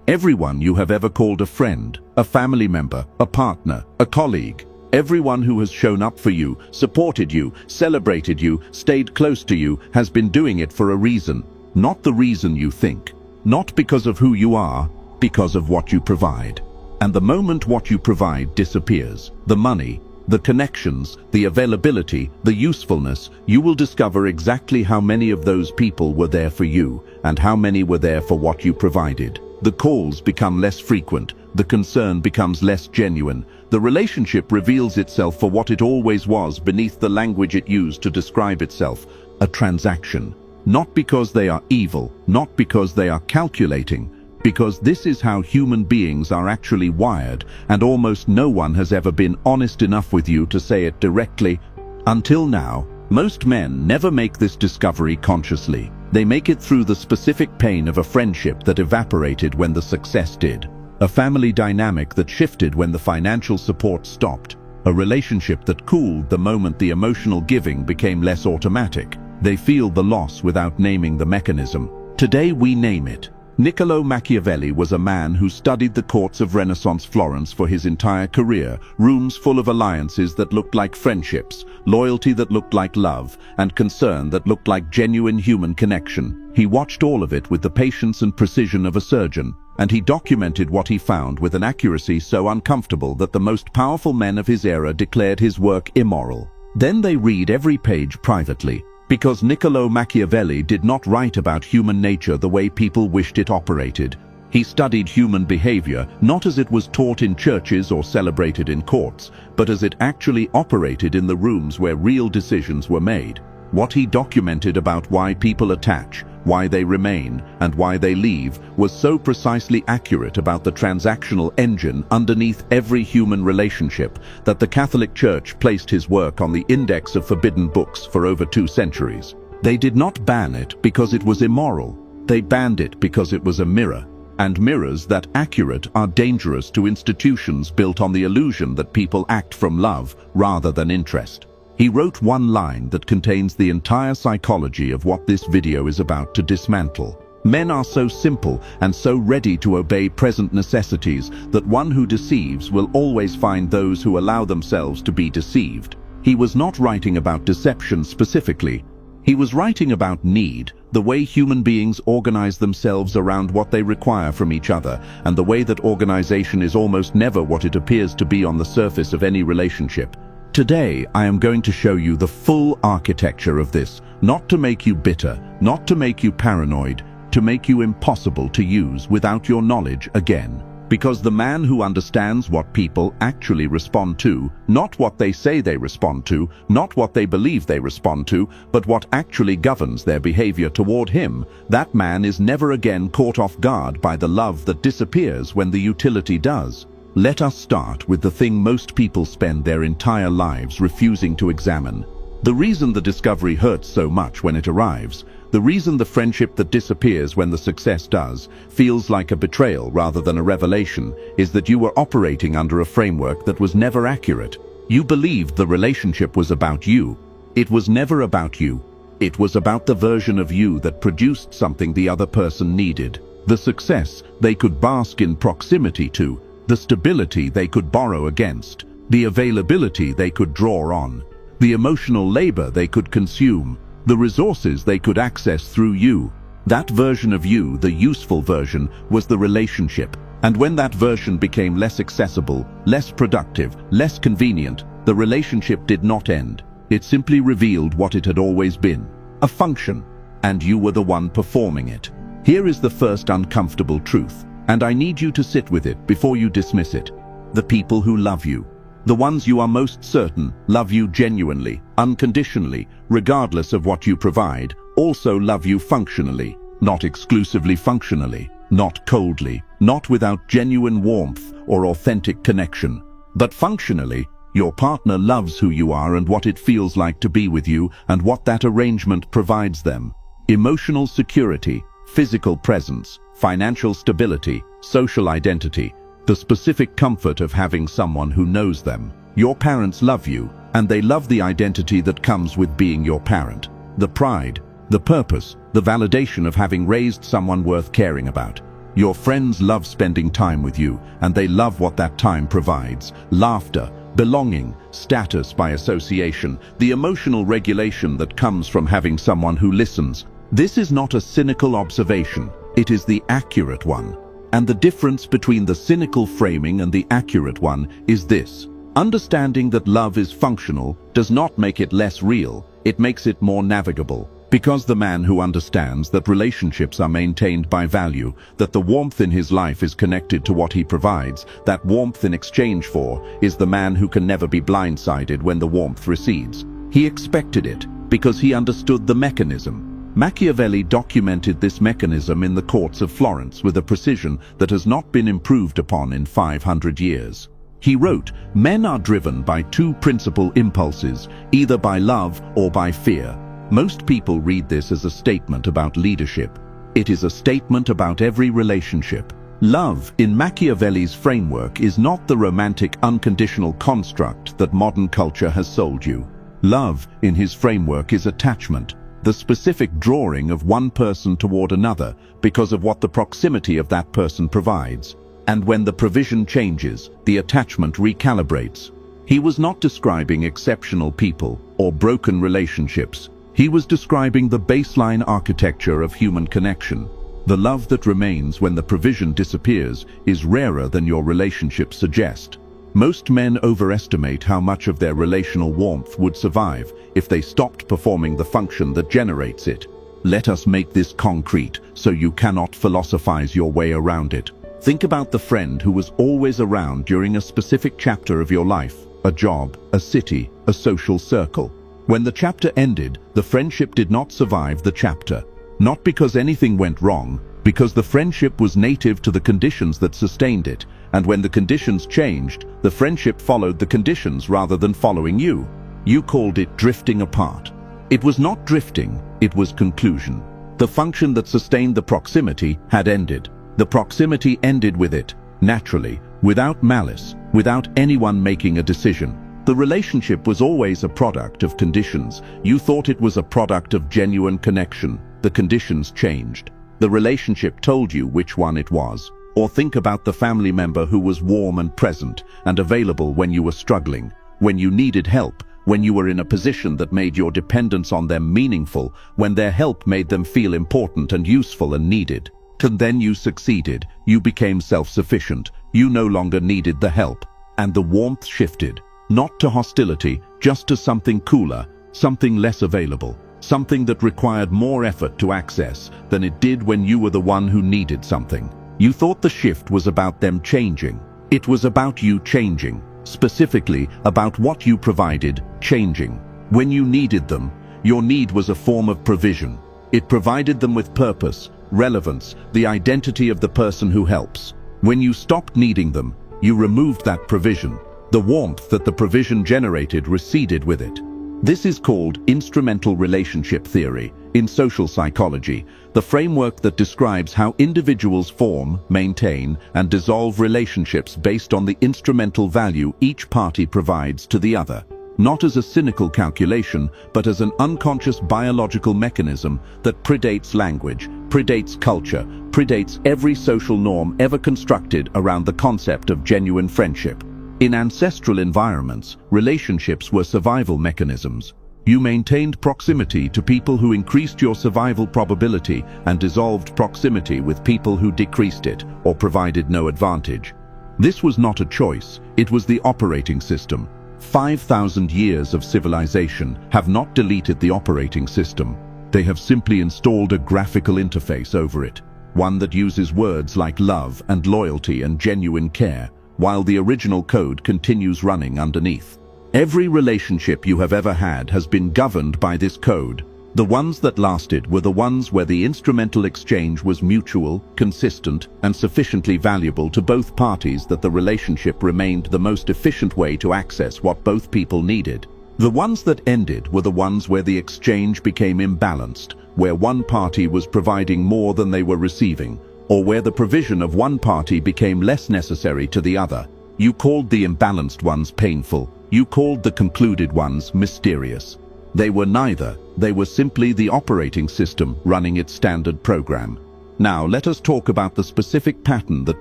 Everyone you have ever called a friend, a family member, a partner, a colleague, everyone who has shown up for you, supported you, celebrated you, stayed close to you, has been doing it for a reason. Not the reason you think. Not because of who you are, because of what you provide. And the moment what you provide disappears, the money, the connections, the availability, the usefulness, you will discover exactly how many of those people were there for you and how many were there for what you provided. The calls become less frequent, the concern becomes less genuine, the relationship reveals itself for what it always was beneath the language it used to describe itself, a transaction. Not because they are evil, not because they are calculating, because this is how human beings are actually wired, and almost no one has ever been honest enough with you to say it directly. Until now, most men never make this discovery consciously. They make it through the specific pain of a friendship that evaporated when the success did, a family dynamic that shifted when the financial support stopped, a relationship that cooled the moment the emotional giving became less automatic. They feel the loss without naming the mechanism. Today we name it. Niccolo Machiavelli was a man who studied the courts of Renaissance Florence for his entire career, rooms full of alliances that looked like friendships, loyalty that looked like love, and concern that looked like genuine human connection. He watched all of it with the patience and precision of a surgeon, and he documented what he found with an accuracy so uncomfortable that the most powerful men of his era declared his work immoral. Then they read every page privately, because Niccolo Machiavelli did not write about human nature the way people wished it operated. He studied human behavior not as it was taught in churches or celebrated in courts, but as it actually operated in the rooms where real decisions were made. What he documented about why people attach, why they remain, and why they leave was so precisely accurate about the transactional engine underneath every human relationship that the Catholic Church placed his work on the index of forbidden books for over 2 centuries. They did not ban it because it was immoral. They banned it because it was a mirror. And mirrors that accurate are dangerous to institutions built on the illusion that people act from love rather than interest. He wrote one line that contains the entire psychology of what this video is about to dismantle. Men are so simple and so ready to obey present necessities that one who deceives will always find those who allow themselves to be deceived. He was not writing about deception specifically. He was writing about need, the way human beings organize themselves around what they require from each other, and the way that organization is almost never what it appears to be on the surface of any relationship. Today, I am going to show you the full architecture of this, not to make you bitter, not to make you paranoid, to make you impossible to use without your knowledge again. Because the man who understands what people actually respond to, not what they say they respond to, not what they believe they respond to, but what actually governs their behavior toward him, that man is never again caught off guard by the love that disappears when the utility does. Let us start with the thing most people spend their entire lives refusing to examine. The reason the discovery hurts so much when it arrives, the reason the friendship that disappears when the success does feels like a betrayal rather than a revelation, is that you were operating under a framework that was never accurate. You believed the relationship was about you. It was never about you. It was about the version of you that produced something the other person needed. The success they could bask in proximity to, the stability they could borrow against, the availability they could draw on, the emotional labor they could consume, the resources they could access through you. That version of you, the useful version, was the relationship. And when that version became less accessible, less productive, less convenient, the relationship did not end. It simply revealed what it had always been, a function, and you were the one performing it. Here is the first uncomfortable truth, and I need you to sit with it before you dismiss it. The people who love you, the ones you are most certain love you genuinely, unconditionally, regardless of what you provide, also love you functionally, not exclusively functionally, not coldly, not without genuine warmth or authentic connection, but functionally. Your partner loves who you are and what it feels like to be with you and what that arrangement provides them. Emotional security, physical presence, financial stability, social identity, the specific comfort of having someone who knows them. Your parents love you, and they love the identity that comes with being your parent. The pride, the purpose, the validation of having raised someone worth caring about. Your friends love spending time with you, and they love what that time provides. Laughter, belonging, status by association, the emotional regulation that comes from having someone who listens. This is not a cynical observation, it is the accurate one. And the difference between the cynical framing and the accurate one is this. Understanding that love is functional does not make it less real, it makes it more navigable. Because the man who understands that relationships are maintained by value, that the warmth in his life is connected to what he provides, that warmth in exchange for, is the man who can never be blindsided when the warmth recedes. He expected it, because he understood the mechanism. Machiavelli documented this mechanism in the courts of Florence with a precision that has not been improved upon in 500 years. He wrote, "Men are driven by two principal impulses, either by love or by fear." Most people read this as a statement about leadership. It is a statement about every relationship. Love, in Machiavelli's framework, is not the romantic unconditional construct that modern culture has sold you. Love, in his framework, is attachment, the specific drawing of one person toward another because of what the proximity of that person provides. And when the provision changes, the attachment recalibrates. He was not describing exceptional people or broken relationships. He was describing the baseline architecture of human connection. The love that remains when the provision disappears is rarer than your relationships suggest. Most men overestimate how much of their relational warmth would survive if they stopped performing the function that generates it. Let us make this concrete so you cannot philosophize your way around it. Think about the friend who was always around during a specific chapter of your life, a job, a city, a social circle. When the chapter ended, the friendship did not survive the chapter. Not because anything went wrong, because the friendship was native to the conditions that sustained it, and when the conditions changed, the friendship followed the conditions rather than following you. You called it drifting apart. It was not drifting, it was conclusion. The function that sustained the proximity had ended. The proximity ended with it, naturally, without malice, without anyone making a decision. The relationship was always a product of conditions. You thought it was a product of genuine connection. The conditions changed. The relationship told you which one it was. Or think about the family member who was warm and present and available when you were struggling, when you needed help, when you were in a position that made your dependence on them meaningful, when their help made them feel important and useful and needed. And then you succeeded. You became self-sufficient. You no longer needed the help. And the warmth shifted. Not to hostility, just to something cooler, something less available, something that required more effort to access than it did when you were the one who needed something. You thought the shift was about them changing. It was about you changing, specifically about what you provided changing. When you needed them, your need was a form of provision. It provided them with purpose, relevance, the identity of the person who helps. When you stopped needing them, you removed that provision. The warmth that the provision generated receded with it. This is called instrumental relationship theory in social psychology, the framework that describes how individuals form, maintain, and dissolve relationships based on the instrumental value each party provides to the other. Not as a cynical calculation, but as an unconscious biological mechanism that predates language, predates culture, predates every social norm ever constructed around the concept of genuine friendship. In ancestral environments, relationships were survival mechanisms. You maintained proximity to people who increased your survival probability and dissolved proximity with people who decreased it or provided no advantage. This was not a choice, it was the operating system. 5,000 years of civilization have not deleted the operating system. They have simply installed a graphical interface over it, one that uses words like love and loyalty and genuine care, while the original code continues running underneath. Every relationship you have ever had has been governed by this code. The ones that lasted were the ones where the instrumental exchange was mutual, consistent, and sufficiently valuable to both parties that the relationship remained the most efficient way to access what both people needed. The ones that ended were the ones where the exchange became imbalanced, where one party was providing more than they were receiving, or where the provision of one party became less necessary to the other. You called the imbalanced ones painful. You called the concluded ones mysterious. They were neither. They were simply the operating system running its standard program. Now let us talk about the specific pattern that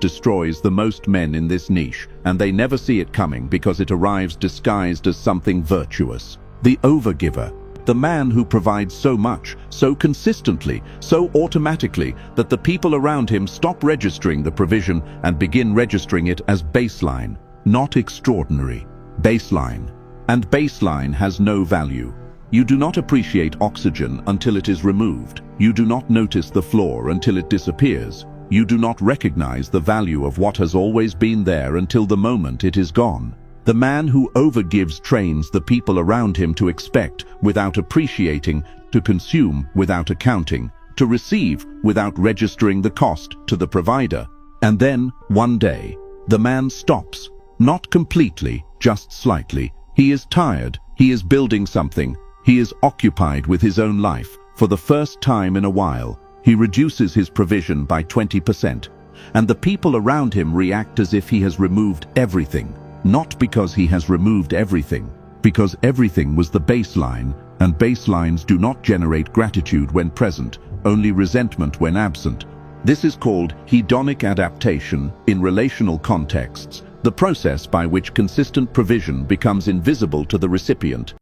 destroys the most men in this niche, and they never see it coming because it arrives disguised as something virtuous. The overgiver. The man who provides so much, so consistently, so automatically that the people around him stop registering the provision and begin registering it as baseline, not extraordinary. Baseline. And baseline has no value. You do not appreciate oxygen until it is removed. You do not notice the floor until it disappears. You do not recognize the value of what has always been there until the moment it is gone. The man who overgives trains the people around him to expect without appreciating, to consume without accounting, to receive without registering the cost to the provider. And then, one day, the man stops. Not completely, just slightly. He is tired. He is building something. He is occupied with his own life. For the first time in a while, he reduces his provision by 20%. And the people around him react as if he has removed everything. Not because he has removed everything, because everything was the baseline, and baselines do not generate gratitude when present, only resentment when absent. This is called hedonic adaptation in relational contexts, the process by which consistent provision becomes invisible to the recipient.